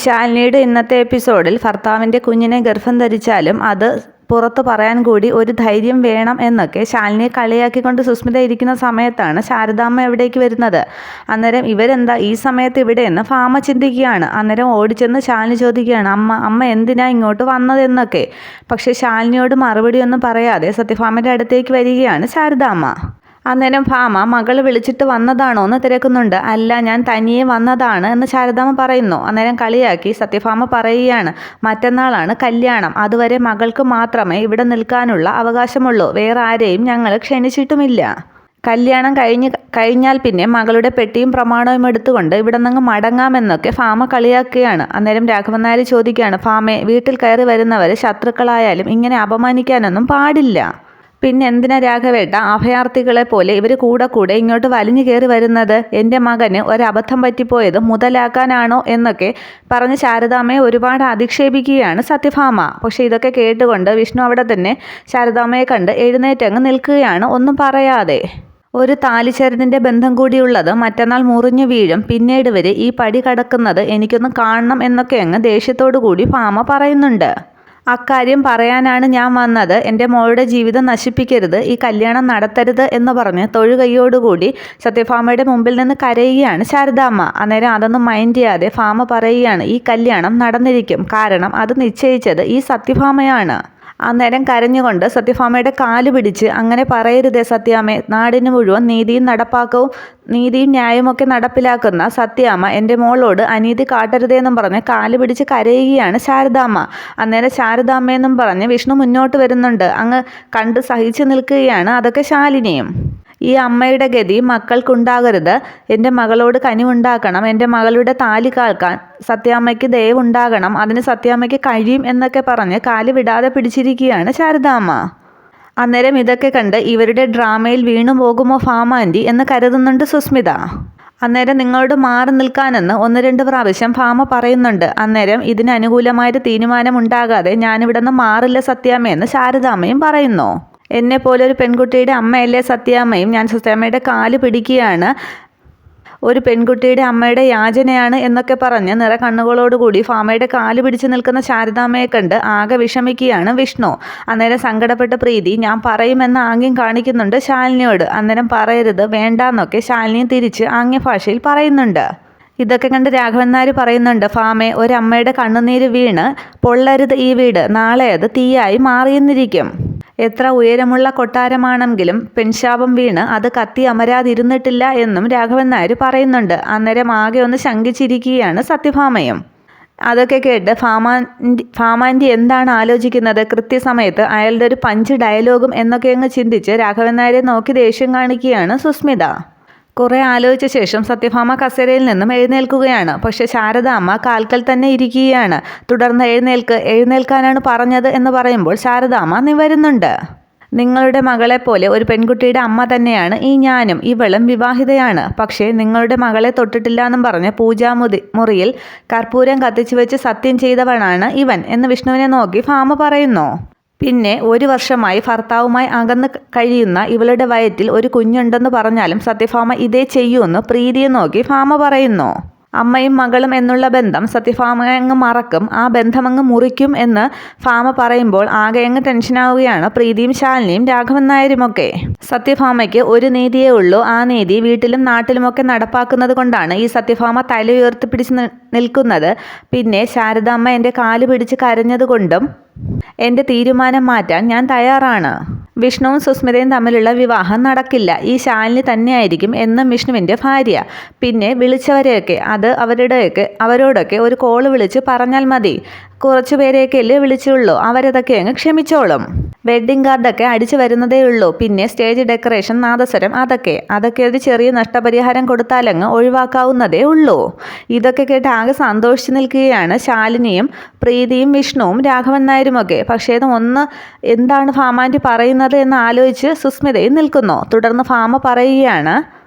ശാലിനിയുടെ ഇന്നത്തെ എപ്പിസോഡിൽ ഭർത്താവിൻ്റെ കുഞ്ഞിനെ ഗർഭം ധരിച്ചാലും അത് പുറത്ത് പറയാൻ കൂടി ഒരു ധൈര്യം വേണം എന്നൊക്കെ ശാലിനിയെ കളിയാക്കിക്കൊണ്ട് സുസ്മിത ഇരിക്കുന്ന സമയത്താണ് ശാരദാമ്മ എവിടേക്ക് വരുന്നത്. അന്നേരം ഇവരെന്താ ഈ സമയത്ത് ഇവിടെയെന്ന് ഭാമ ചിന്തിക്കുകയാണ്. അന്നേരം ഓടിച്ചെന്ന് ശാലിനി ചോദിക്കുകയാണ്, അമ്മ എന്തിനാ ഇങ്ങോട്ട് വന്നതെന്നൊക്കെ. പക്ഷേ ശാലിനിയോട് മറുപടിയൊന്നും പറയാതെ സത്യഭാമയുടെ അടുത്തേക്ക് വരികയാണ് ശാരദാമ്മ. അന്നേരം ഭാമ മകൾ വിളിച്ചിട്ട് വന്നതാണോ എന്ന് തിരക്കുന്നുണ്ട്. അല്ല, ഞാൻ തനിയെ വന്നതാണ് എന്ന് ശാരദാമ്മ പറയുന്നു. അന്നേരം കളിയാക്കി സത്യഭാമ പറയുകയാണ്, മറ്റന്നാളാണ് കല്യാണം, അതുവരെ മകൾക്ക് മാത്രമേ ഇവിടെ നിൽക്കാനുള്ള അവകാശമുള്ളൂ, വേറെ ആരെയും ഞങ്ങൾ ക്ഷണിച്ചിട്ടുമില്ല. കല്യാണം കഴിഞ്ഞാൽ പിന്നെ മകളുടെ പെട്ടിയും പ്രമാണവും എടുത്തുകൊണ്ട് ഇവിടെ നിന്ന് മടങ്ങാമെന്നൊക്കെ ഭാമ കളിയാക്കുകയാണ്. അന്നേരം രാഘവൻ നായർ ചോദിക്കുകയാണ്, ഭാമേ, വീട്ടിൽ കയറി വരുന്നവർ ശത്രുക്കളായാലും ഇങ്ങനെ അപമാനിക്കാനൊന്നും പാടില്ല. പിന്നെ എന്തിനാ രാഘവേട്ട അഭയാർത്ഥികളെ പോലെ ഇവർ കൂടെ ഇങ്ങോട്ട് വലിഞ്ഞു കയറി വരുന്നത്? എൻ്റെ മകന് ഒരബദ്ധം പറ്റിപ്പോയത് മുതലാക്കാനാണോ എന്നൊക്കെ പറഞ്ഞ് ശാരദാമ്മയെ ഒരുപാട് അധിക്ഷേപിക്കുകയാണ് സത്യഭാമ. പക്ഷേ ഇതൊക്കെ കേട്ടുകൊണ്ട് വിഷ്ണു അവിടെ തന്നെ ശാരദാമ്മയെ കണ്ട് എഴുന്നേറ്റങ്ങ് നിൽക്കുകയാണ്, ഒന്നും പറയാതെ. ഒരു താലിച്ചരടിൻ്റെ ബന്ധം കൂടിയുള്ളത് മറ്റന്നാൾ മുറിഞ്ഞു വീഴും, പിന്നീട് വരെ ഈ പടി കടക്കുന്നത് എനിക്കൊന്ന് കാണണം എന്നൊക്കെ അങ്ങ് ദേഷ്യത്തോടു കൂടി ഭാമ പറയുന്നുണ്ട്. അക്കാര്യം പറയാനാണ് ഞാൻ വന്നത്, എൻ്റെ മോളുടെ ജീവിതം നശിപ്പിക്കരുത്, ഈ കല്യാണം നടത്തരുത് എന്ന് പറഞ്ഞ് തൊഴുകൈയോടുകൂടി സത്യഭാമയുടെ മുമ്പിൽ നിന്ന് കരയുകയാണ് ശാരദാമ്മ. അന്നേരം അതൊന്നും മൈൻഡ് ചെയ്യാതെ ഭാമ പറയുകയാണ്, ഈ കല്യാണം നടന്നിരിക്കും, കാരണം അത് നിശ്ചയിച്ചത് ഈ സത്യഭാമയാണ്. അന്നേരം കരഞ്ഞുകൊണ്ട് സത്യഭാമയുടെ കാല് പിടിച്ച്, അങ്ങനെ പറയരുതേ സത്യാമ്മേ, നാടിന് മുഴുവൻ നീതിയും ന്യായമൊക്കെ നടപ്പിലാക്കുന്ന സത്യാമ്മ എൻ്റെ മോളോട് അനീതി കാട്ടരുതേന്നും പറഞ്ഞ് കാല് പിടിച്ച് കരയുകയാണ് ശാരദാമ്മ. അന്നേരം ശാരദാമ്മയെന്നും പറഞ്ഞ് വിഷ്ണു മുന്നോട്ട് വരുന്നുണ്ട്. അങ്ങ് കണ്ട് സഹിച്ചു നിൽക്കുകയാണ് അതൊക്കെ ശാലിനിയും. ഈ അമ്മയുടെ ഗതി മക്കൾക്കുണ്ടാകരുത്, എൻ്റെ മകളോട് കനിവുണ്ടാക്കണം, എൻ്റെ മകളുടെ താലി കാൽക്കാൻ സത്യാമ്മയ്ക്ക് ദയവുണ്ടാകണം, അതിന് സത്യാമ്മയ്ക്ക് കഴിയും എന്നൊക്കെ പറഞ്ഞ് കാല് വിടാതെ പിടിച്ചിരിക്കുകയാണ് ശാരദാമ്മ. അന്നേരം ഇതൊക്കെ കണ്ട് ഇവരുടെ ഡ്രാമയിൽ വീണു പോകുമോ ഭാമാൻറ്റി എന്ന് കരുതുന്നുണ്ട് സുസ്മിത. അന്നേരം നിങ്ങളോട് മാറി നിൽക്കാനെന്ന് 1-2 പ്രാവശ്യം ഭാമ പറയുന്നുണ്ട്. അന്നേരം ഇതിന് അനുകൂലമായൊരു തീരുമാനം ഉണ്ടാകാതെ ഞാനിവിടെ നിന്ന് മാറില്ല സത്യാമ്മയെന്ന് ശാരദാമ്മയും പറയുന്നു. എന്നെപ്പോലെ ഒരു പെൺകുട്ടിയുടെ അമ്മയല്ലേ സത്യാമ്മയും, ഞാൻ സത്യാമ്മയുടെ കാല് പിടിക്കുകയാണ്, ഒരു പെൺകുട്ടിയുടെ അമ്മയുടെ യാചനയാണ് എന്നൊക്കെ പറഞ്ഞ് നിറകണ്ണുകളോടുകൂടി ഭാമയുടെ കാല് പിടിച്ച് നിൽക്കുന്ന ശാരദാമ്മയെ കണ്ട് ആകെ വിഷമിക്കുകയാണ് വിഷ്ണു. അന്നേരം സങ്കടപ്പെട്ട പ്രീതി ഞാൻ പറയുമെന്ന് ആംഗ്യം കാണിക്കുന്നുണ്ട് ശാലിനിയോട്. അന്നേരം പറയരുത്, വേണ്ടാന്നൊക്കെ ശാലിനിയും തിരിച്ച് ആംഗ്യഭാഷയിൽ പറയുന്നുണ്ട്. ഇതൊക്കെ കണ്ട് രാഘവൻ നായർ പറയുന്നുണ്ട്, ഭാമേ, ഒരമ്മയുടെ കണ്ണുനീര് വീണ് പൊള്ളരുത് ഈ വീട്, നാളെ അത് തീയായി മാറിയെന്നിരിക്കും. എത്ര ഉയരമുള്ള കൊട്ടാരമാണെങ്കിലും പെൺശാപം വീണ് അത് കത്തി അമരാതിരുന്നിട്ടില്ല എന്നും രാഘവൻ നായർ പറയുന്നുണ്ട്. അന്നേരം ആകെ ഒന്ന് ശങ്കിച്ചിരിക്കുകയാണ് സത്യഭാമയും. അതൊക്കെ കേട്ട് ഭാമാൻറ്റി എന്താണ് ആലോചിക്കുന്നത്, കൃത്യസമയത്ത് അയാളുടെ ഒരു പഞ്ച് ഡയലോഗും എന്നൊക്കെ അങ്ങ് ചിന്തിച്ച് രാഘവൻ നായരെ നോക്കി ദേഷ്യം കാണിക്കുകയാണ് സുസ്മിത. കുറേ ആലോചിച്ച ശേഷം സത്യഭാമ കസേരയിൽ നിന്നും എഴുന്നേൽക്കുകയാണ്. പക്ഷെ ശാരദാമ്മ കാൽക്കൽ തന്നെ ഇരിക്കുകയാണ്. തുടർന്ന് എഴുന്നേൽക്കാനാണ് പറഞ്ഞത് എന്ന് പറയുമ്പോൾ ശാരദാമ്മ നിവരുന്നുണ്ട്. നിങ്ങളുടെ മകളെപ്പോലെ ഒരു പെൺകുട്ടിയുടെ അമ്മ തന്നെയാണ് ഈ ഞാനും, ഇവളും വിവാഹിതയാണ്. പക്ഷേ നിങ്ങളുടെ മകളെ തൊട്ടിട്ടില്ല എന്നും പറഞ്ഞ് മുറിയിൽ കർപ്പൂരം കത്തിച്ചു വെച്ച് സത്യം ചെയ്തവനാണ് ഇവൻ എന്ന് വിഷ്ണുവിനെ നോക്കി ഭാമ പറയുന്നു. പിന്നെ 1 വർഷമായി ഭർത്താവുമായി അകന്ന് കഴിയുന്ന ഇവളുടെ വയറ്റിൽ ഒരു കുഞ്ഞുണ്ടെന്ന് പറഞ്ഞാലും സത്യഭാമ ഇതേ ചെയ്യൂന്ന് പ്രീതിയെ നോക്കി ഭാമ പറയുന്നു. അമ്മയും മകളും എന്നുള്ള ബന്ധം സത്യഭാമ അങ്ങ് മറക്കും, ആ ബന്ധമങ്ങ് മുറിക്കും എന്ന് ഭാമ പറയുമ്പോൾ ആകെ അങ്ങ് ടെൻഷനാവുകയാണ് പ്രീതിയും ശാലിനിയും രാഘവൻ നായരുമൊക്കെ. സത്യഭാമയ്ക്ക് ഒരു നീതിയേ ഉള്ളൂ, ആ നീതി വീട്ടിലും നാട്ടിലുമൊക്കെ നടപ്പാക്കുന്നത് കൊണ്ടാണ് ഈ സത്യഭാമ തല ഉയർത്തിപ്പിടിച്ച് നിൽക്കുന്നത്. പിന്നെ ശാരദാമ്മ എൻ്റെ കാല് പിടിച്ച് കരഞ്ഞതുകൊണ്ടും എൻ്റെ തീരുമാനം മാറ്റാൻ ഞാൻ തയ്യാറാണ്. വിഷ്ണുവും സുസ്മിതയും തമ്മിലുള്ള വിവാഹം നടക്കില്ല, ഈ ശാലിനി തന്നെയായിരിക്കും എന്നും വിഷ്ണുവിൻ്റെ ഭാര്യ. പിന്നെ വിളിച്ചവരെയൊക്കെ അവരോടൊക്കെ ഒരു കോള് വിളിച്ച് പറഞ്ഞാൽ മതി, കുറച്ചു പേരെയൊക്കെയല്ലേ വിളിച്ചുള്ളൂ, അവരതൊക്കെ അങ്ങ് ക്ഷമിച്ചോളും. വെഡ്ഡിങ് കാർഡൊക്കെ അടിച്ചു വരുന്നതേ ഉള്ളൂ, പിന്നെ സ്റ്റേജ് ഡെക്കറേഷൻ, നാദസ്വരം, അതൊക്കെ ഒരു ചെറിയ നഷ്ടപരിഹാരം കൊടുത്താലങ്ങ് ഒഴിവാക്കാവുന്നതേ ഉള്ളൂ. ഇതൊക്കെ കേട്ട് ആകെ സന്തോഷിച്ച് നിൽക്കുകയാണ് ശാലിനിയും പ്രീതിയും വിഷ്ണുവും രാഘവൻ നായരുമൊക്കെ. പക്ഷേ എന്താണ് ഭാമാൻറ്റി പറയുന്നത് എന്ന് ആലോചിച്ച് സുസ്മിതയും നിൽക്കുന്നു. തുടർന്ന് ഭാമ പറയുകയാണ്,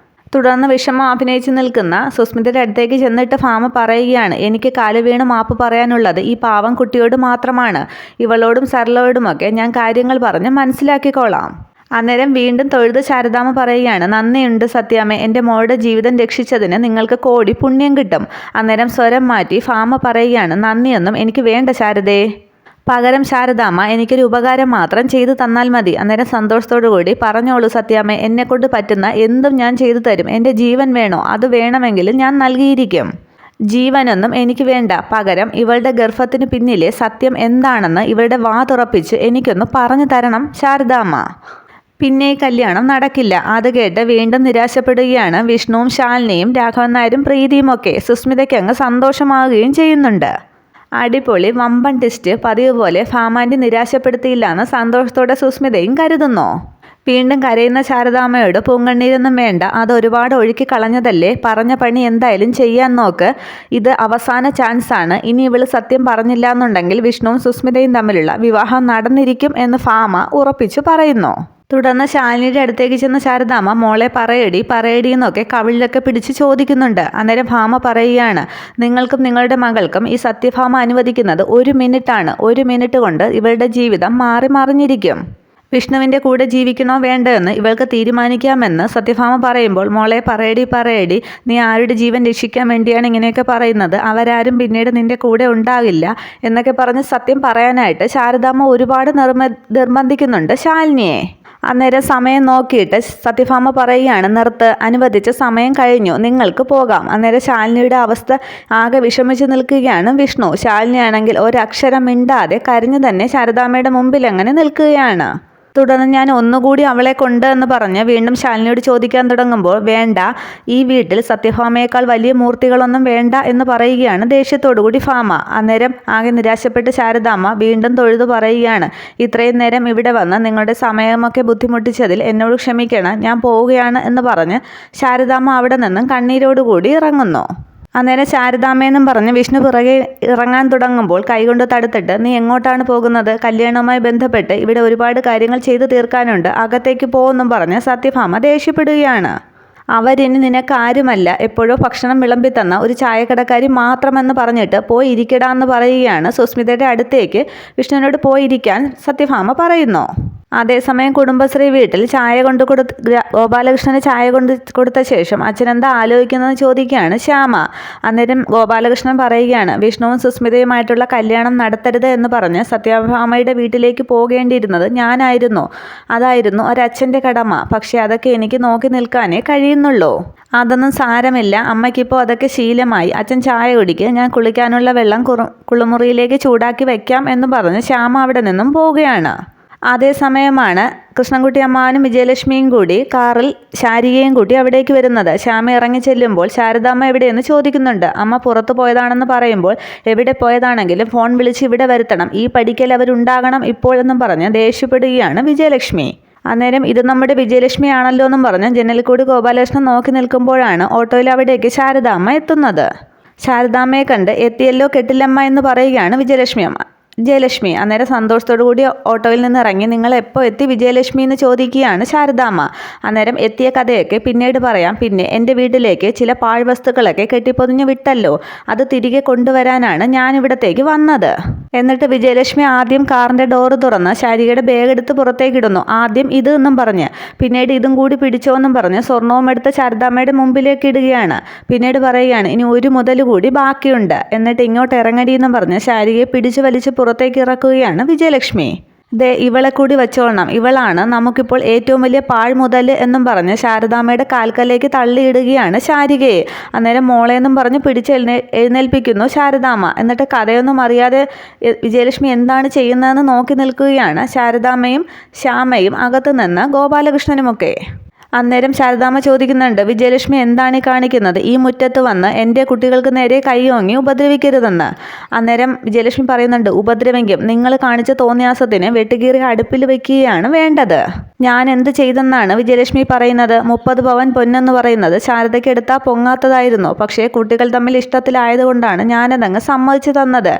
തുടർന്ന് വിഷമം അഭിനയിച്ച് നിൽക്കുന്ന സുസ്മിതയുടെ അടുത്തേക്ക് ചെന്നിട്ട് ഭാമ പറയുകയാണ്, എനിക്ക് കാല് വീണ് മാപ്പ് പറയാനുള്ളത് ഈ പാവം കുട്ടിയോട് മാത്രമാണ്, ഇവളോടും സരളോടുമൊക്കെ ഞാൻ കാര്യങ്ങൾ പറഞ്ഞ് മനസ്സിലാക്കിക്കോളാം. അന്നേരം വീണ്ടും തൊഴുത് ശാരദാമ്മ പറയുകയാണ്, നന്ദിയുണ്ട് സത്യാമ്മേ, എൻ്റെ മോളുടെ ജീവിതം രക്ഷിച്ചതിന് നിങ്ങൾക്ക് കോടി പുണ്യം കിട്ടും. അന്നേരം സ്വരം മാറ്റി ഭാമ പറയുകയാണ്, നന്ദിയൊന്നും എനിക്ക് വേണ്ട ശാരദേ. പകരം ശാരദാമ്മ എനിക്കൊരു ഉപകാരം മാത്രം ചെയ്തു തന്നാൽ മതി. അന്നേരം സന്തോഷത്തോടു കൂടി പറഞ്ഞോളൂ സത്യാമ്മേ, എന്നെക്കൊണ്ട് പറ്റുന്ന എന്തും ഞാൻ ചെയ്തു തരും. എൻ്റെ ജീവൻ വേണോ? അത് വേണമെങ്കിലും ഞാൻ നൽകിയിരിക്കും. ജീവനൊന്നും എനിക്ക് വേണ്ട. പകരം ഇവളുടെ ഗർഭത്തിന് പിന്നിലെ സത്യം എന്താണെന്ന് ഇവളുടെ വാ തുറപ്പിച്ച് എനിക്കൊന്ന് പറഞ്ഞു തരണം ശാരദാമ്മ. പിന്നെ ഈ കല്യാണം നടക്കില്ല. അത് കേട്ട് വീണ്ടും നിരാശപ്പെടുകയാണ് വിഷ്ണുവും ശാലിനിയും രാഘവൻ നായരും പ്രീതിയും ഒക്കെ. സുസ്മിതയ്ക്ക് അങ്ങ് സന്തോഷമാവുകയും ചെയ്യുന്നുണ്ട്. അടിപൊളി വമ്പൻ ടെസ്റ്റ്. പതിവ് പോലെ ഭാമാൻ്റെ നിരാശപ്പെടുത്തിയില്ല എന്ന് സന്തോഷത്തോടെ സുസ്മിതയും കരുതുന്നു. വീണ്ടും കരയുന്ന ശാരദാമ്മയോട് പൂങ്കണ്ണീരൊന്നും വേണ്ട, അത് ഒരുപാട് ഒഴുക്കി കളഞ്ഞതല്ലേ, പറഞ്ഞ പണി എന്തായാലും ചെയ്യാൻ നോക്ക്, ഇത് അവസാന ചാൻസാണ്. ഇനി ഇവള് സത്യം പറഞ്ഞില്ല എന്നുണ്ടെങ്കിൽ വിഷ്ണുവും സുസ്മിതയും തമ്മിലുള്ള വിവാഹം നടന്നിരിക്കും എന്ന് ഭാമ ഉറപ്പിച്ചു പറയുന്നു. തുടർന്ന് ശാലിനിയുടെ അടുത്തേക്ക് ചെന്ന ശാരദാമ്മ മോളെ പറയടി പറയടി എന്നൊക്കെ കവിളിലൊക്കെ പിടിച്ച് ചോദിക്കുന്നുണ്ട്. അന്നേരം ഭാമ പറയുകയാണ്, നിങ്ങൾക്കും നിങ്ങളുടെ മകൾക്കും ഈ സത്യഭാമ അനുവദിക്കുന്നത് 1 മിനിറ്റാണ്. 1 മിനിറ്റ് കൊണ്ട് ഇവളുടെ ജീവിതം മാറി മറിഞ്ഞിരിക്കും. വിഷ്ണുവിൻ്റെ കൂടെ ജീവിക്കണോ വേണ്ടോ എന്ന് ഇവൾക്ക് തീരുമാനിക്കാമെന്ന് സത്യഭാമ പറയുമ്പോൾ, മോളെ പറയടി പറയടി, നീ ആരുടെ ജീവൻ രക്ഷിക്കാൻ വേണ്ടിയാണ് ഇങ്ങനെയൊക്കെ പറയുന്നത്? അവരാരും പിന്നീട് നിൻ്റെ കൂടെ ഉണ്ടാകില്ല എന്നൊക്കെ പറഞ്ഞ് സത്യം പറയാനായിട്ട് ശാരദാമ്മ ഒരുപാട് നിർബന്ധിക്കുന്നുണ്ട് ശാലിനിയെ. അന്നേരം സമയം നോക്കിയിട്ട് സത്യഭാമ പറയുകയാണ്, നിർത്ത്, അനുവദിച്ച സമയം കഴിഞ്ഞു, നിങ്ങൾക്ക് പോകാം. അന്നേരം ശാലിനിയുടെ അവസ്ഥ ആകെ വിഷമിച്ച് നിൽക്കുകയാണ് വിഷ്ണു. ശാലിനിയാണെങ്കിൽ ഒരക്ഷരം മിണ്ടാതെ കരഞ്ഞു തന്നെ ശാരദാമ്മയുടെ മുമ്പിൽ അങ്ങനെ നിൽക്കുകയാണ്. തുടർന്ന് ഞാൻ ഒന്നുകൂടി അവളെ കൊണ്ട് എന്ന് പറഞ്ഞ് വീണ്ടും ശാലിനിയോട് ചോദിക്കാൻ തുടങ്ങുമ്പോൾ, വേണ്ട, ഈ വീട്ടിൽ സത്യഭാമയേക്കാൾ വലിയ മൂർത്തികളൊന്നും വേണ്ട എന്ന് പറയുകയാണ് ദേഷ്യത്തോടുകൂടി ഭാമ. അന്നേരം ആകെ നിരാശപ്പെട്ട് ശാരദാമ്മ വീണ്ടും തൊഴുതു പറയുകയാണ്, ഇത്രയും നേരം ഇവിടെ വന്ന് നിങ്ങളുടെ സമയമൊക്കെ ബുദ്ധിമുട്ടിച്ചതിൽ എന്നോട് ക്ഷമിക്കണം, ഞാൻ പോവുകയാണ് എന്ന് പറഞ്ഞ് ശാരദാമ്മ അവിടെ നിന്നും കണ്ണീരോടുകൂടി ഇറങ്ങുന്നു. അന്നേരം ശാരദാമ്മയെന്നും പറഞ്ഞ് വിഷ്ണു പിറകെ ഇറങ്ങാൻ തുടങ്ങുമ്പോൾ കൈകൊണ്ട് തടുത്തിട്ട്, നീ എങ്ങോട്ടാണ് പോകുന്നത്? കല്യാണവുമായി ബന്ധപ്പെട്ട് ഇവിടെ ഒരുപാട് കാര്യങ്ങൾ ചെയ്തു തീർക്കാനുണ്ട്, അകത്തേക്ക് പോകുമെന്നും പറഞ്ഞ് സത്യഭാമ ദേഷ്യപ്പെടുകയാണ്. അവരിനി നിനക്കാരുമല്ല, എപ്പോഴോ ഭക്ഷണം വിളമ്പി തന്ന ഒരു ചായക്കടക്കാരി മാത്രമെന്ന് പറഞ്ഞിട്ട് പോയി ഇരിക്കടാന്ന് പറയുകയാണ്. സുസ്മിതയുടെ അടുത്തേക്ക് വിഷ്ണുവിനോട് പോയിരിക്കാൻ സത്യഭാമ പറയുന്നു. അതേസമയം കുടുംബശ്രീ വീട്ടിൽ ചായ കൊണ്ട് ഗോപാലകൃഷ്ണന് ചായ കൊടുത്ത ശേഷം അച്ഛനെന്താ ആലോചിക്കുന്നതെന്ന് ചോദിക്കുകയാണ് ശ്യാമ. അന്നേരം ഗോപാലകൃഷ്ണൻ പറയുകയാണ്, വിഷ്ണുവും സുസ്മിതയുമായിട്ടുള്ള കല്യാണം നടത്തരുത് എന്ന് പറഞ്ഞ് സത്യഭാമയുടെ വീട്ടിലേക്ക് പോകേണ്ടിയിരുന്നത് ഞാനായിരുന്നു. അതായിരുന്നു ഒരച്ഛൻ്റെ കടമ. പക്ഷേ അതൊക്കെ എനിക്ക് നോക്കി നിൽക്കാനേ കഴിയുന്നുള്ളൂ. അതൊന്നും സാരമില്ല, അമ്മയ്ക്കിപ്പോൾ അതൊക്കെ ശീലമായി. അച്ഛൻ ചായ കുടിക്ക്, ഞാൻ കുളിക്കാനുള്ള വെള്ളം കുളിമുറിയിലേക്ക് ചൂടാക്കി വയ്ക്കാം എന്ന് പറഞ്ഞ് ശ്യാമ അവിടെ നിന്നും പോവുകയാണ്. അതേസമയമാണ് കൃഷ്ണൻകുട്ടി അമ്മാവനും വിജയലക്ഷ്മിയും കൂടി കാറിൽ ശാരികയും കൂട്ടി അവിടേക്ക് വരുന്നത്. ശ്യാമ ഇറങ്ങി ചെല്ലുമ്പോൾ ശാരദാമ്മ എവിടെയെന്ന് ചോദിക്കുന്നുണ്ട്. അമ്മ പുറത്തു പോയതാണെന്ന് പറയുമ്പോൾ, എവിടെ പോയതാണെങ്കിലും ഫോൺ വിളിച്ച് ഇവിടെ വരുത്തണം, ഈ പഠിക്കൽ അവരുണ്ടാകണം ഇപ്പോഴെന്നും പറഞ്ഞ് ദേഷ്യപ്പെടുകയാണ് വിജയലക്ഷ്മി. അന്നേരം ഇത് നമ്മുടെ വിജയലക്ഷ്മി ആണല്ലോ എന്നും പറഞ്ഞ് ജനലിൽ കൂടി ഗോപാലകൃഷ്ണൻ നോക്കി നിൽക്കുമ്പോഴാണ് ഓട്ടോയിൽ അവിടേക്ക് ശാരദാമ്മ എത്തുന്നത്. ശാരദാമ്മയെ കണ്ട് എത്തിയല്ലോ കെട്ടില്ലമ്മ എന്ന് പറയുകയാണ് വിജയലക്ഷ്മി. അന്നേരം സന്തോഷത്തോടു കൂടി ഓട്ടോയിൽ നിന്ന് ഇറങ്ങി, നിങ്ങൾ എപ്പോൾ എത്തി വിജയലക്ഷ്മി എന്ന് ചോദിക്കുകയാണ് ശാരദാമ്മ. അന്നേരം എത്തിയ കഥയൊക്കെ പിന്നീട് പറയാം. പിന്നെ എൻ്റെ വീട്ടിലേക്ക് ചില പാഴ്വസ്തുക്കളൊക്കെ കെട്ടിപ്പൊതിഞ്ഞ് വിട്ടല്ലോ, അത് തിരികെ കൊണ്ടുവരാനാണ് ഞാൻ ഇവിടത്തേക്ക് വന്നത്. എന്നിട്ട് വിജയലക്ഷ്മി ആദ്യം കാറിൻ്റെ ഡോറ് തുറന്ന് ശാരികയുടെ ബാഗ് എടുത്ത് പുറത്തേക്കിടുന്നു. ആദ്യം ഇത് എന്നും പറഞ്ഞ്, പിന്നീട് ഇതും കൂടി പിടിച്ചോ എന്നും പറഞ്ഞ് സ്വർണവും എടുത്ത് ശാരദാമ്മയുടെ മുമ്പിലേക്ക് ഇടുകയാണ്. പിന്നീട് പറയുകയാണ്, ഇനി 1 മുതൽ കൂടി ബാക്കിയുണ്ട്, എന്നിട്ട് ഇങ്ങോട്ട് ഇറങ്ങടി എന്നും പറഞ്ഞ് ശാരികയെ പിടിച്ചു വലിച്ച് പുറത്തേക്ക് ഇറക്കുകയാണ് വിജയലക്ഷ്മി. ദേ, ഇവളെ കൂടി വെച്ചോളണം, ഇവളാണ് നമുക്കിപ്പോൾ ഏറ്റവും വലിയ പാഴ്മുതൽ എന്നും പറഞ്ഞ് ശാരദാമ്മയുടെ കാൽക്കലേക്ക് തള്ളിയിടുകയാണ് ശാരികയെ. അന്നേരം മോളെന്നും പറഞ്ഞ് എഴുന്നേൽപ്പിക്കുന്നു ശാരദാമ്മ. എന്നിട്ട് കഥയൊന്നും അറിയാതെ വിജയലക്ഷ്മി എന്താണ് ചെയ്യുന്നതെന്ന് നോക്കി നിൽക്കുകയാണ് ശാരദാമ്മയും ശ്യാമയും അകത്തു നിന്ന് ഗോപാലകൃഷ്ണനുമൊക്കെ. അന്നേരം ശാരദാമ്മ ചോദിക്കുന്നുണ്ട്, വിജയലക്ഷ്മി എന്താണ് ഈ കാണിക്കുന്നത്? ഈ മുറ്റത്ത് വന്ന് എൻ്റെ കുട്ടികൾക്ക് നേരെ കൈയോങ്ങി ഉപദ്രവിക്കരുതെന്ന്. അന്നേരം വിജയലക്ഷ്മി പറയുന്നുണ്ട്, ഉപദ്രവിക്കും, നിങ്ങൾ കാണിച്ച തോന്നിയാസത്തിന് വെട്ടുകീറി അടുപ്പിൽ വെക്കുകയാണ് വേണ്ടത്. ഞാൻ എന്ത് ചെയ്തെന്നാണ് വിജയലക്ഷ്മി പറയുന്നത്? 30 പവൻ പൊന്നെന്ന് പറയുന്നത് ശാരദയ്ക്ക് എടുത്താൽ പൊങ്ങാത്തതായിരുന്നു. പക്ഷേ കുട്ടികൾ തമ്മിൽ ഇഷ്ടത്തിലായതുകൊണ്ടാണ് ഞാനതങ്ങ് സമ്മതിച്ചു തന്നത്.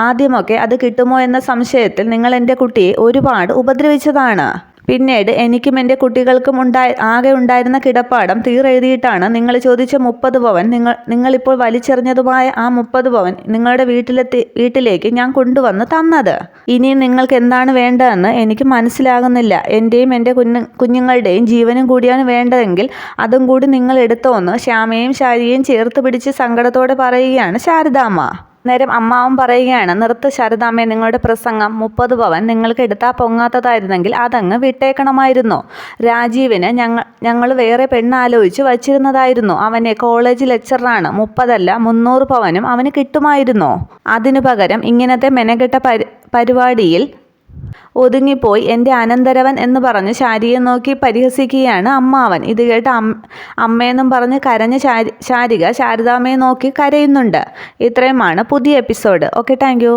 ആദ്യമൊക്കെ അത് കിട്ടുമോ എന്ന സംശയത്തിൽ നിങ്ങൾ എൻ്റെ കുട്ടിയെ ഒരുപാട് ഉപദ്രവിച്ചതാണ്. പിന്നീട് എനിക്കും എൻ്റെ കുട്ടികൾക്കും ആകെ ഉണ്ടായിരുന്ന കിടപ്പാടം തീരെഴുതിയിട്ടാണ് നിങ്ങൾ ചോദിച്ച 30 പവൻ നിങ്ങളിപ്പോൾ വലിച്ചെറിഞ്ഞതുമായ ആ 30 പവൻ നിങ്ങളുടെ വീട്ടിലേക്ക് ഞാൻ കൊണ്ടുവന്ന് തന്നത്. ഇനിയും നിങ്ങൾക്ക് എന്താണ് വേണ്ടതെന്ന് എനിക്ക് മനസ്സിലാകുന്നില്ല. എൻ്റെയും എൻ്റെ കുഞ്ഞുങ്ങളുടെയും ജീവനും കൂടിയാണ് വേണ്ടതെങ്കിൽ അതും കൂടി നിങ്ങൾ എടുത്തോന്ന് ശ്യാമയും ശാരികയും ചേർത്ത് പിടിച്ച് സങ്കടത്തോടെ പറയുകയാണ് ശാരദാമ്മ. നേരം അമ്മാവും പറയുകയാണ്, നിർത്ത് ശാരദാമ്മേ, നിങ്ങളുടെ പ്രസംഗം. 30 പവൻ നിങ്ങൾക്ക് എടുത്താൽ പൊങ്ങാത്തതായിരുന്നെങ്കിൽ അതങ്ങ് വിട്ടേക്കണമായിരുന്നു. രാജീവിന് ഞങ്ങൾ വേറെ പെണ്ണാലോചിച്ച് വച്ചിരുന്നതായിരുന്നു. അവനെ കോളേജ് ലെക്ചറാണ്. 30 അല്ല 300 പവനും അവന് കിട്ടുമായിരുന്നു. അതിനു പകരം ഇങ്ങനത്തെ മെനക്കെട്ട പരിപാടിയിൽ ഒതുങ്ങിപ്പോയി എൻ്റെ അനന്തരവൻ എന്ന് പറഞ്ഞ് ശാരിയെ നോക്കി പരിഹസിക്കുകയാണ് അമ്മാവൻ. ഇത് കേട്ട് അമ്മയെന്നും പറഞ്ഞ് കരഞ്ഞ ശാരിക ശാരദാമ്മയെ നോക്കി കരയുന്നുണ്ട്. ഇത്രയുമാണ് പുതിയ എപ്പിസോഡ്. Okay, thank you.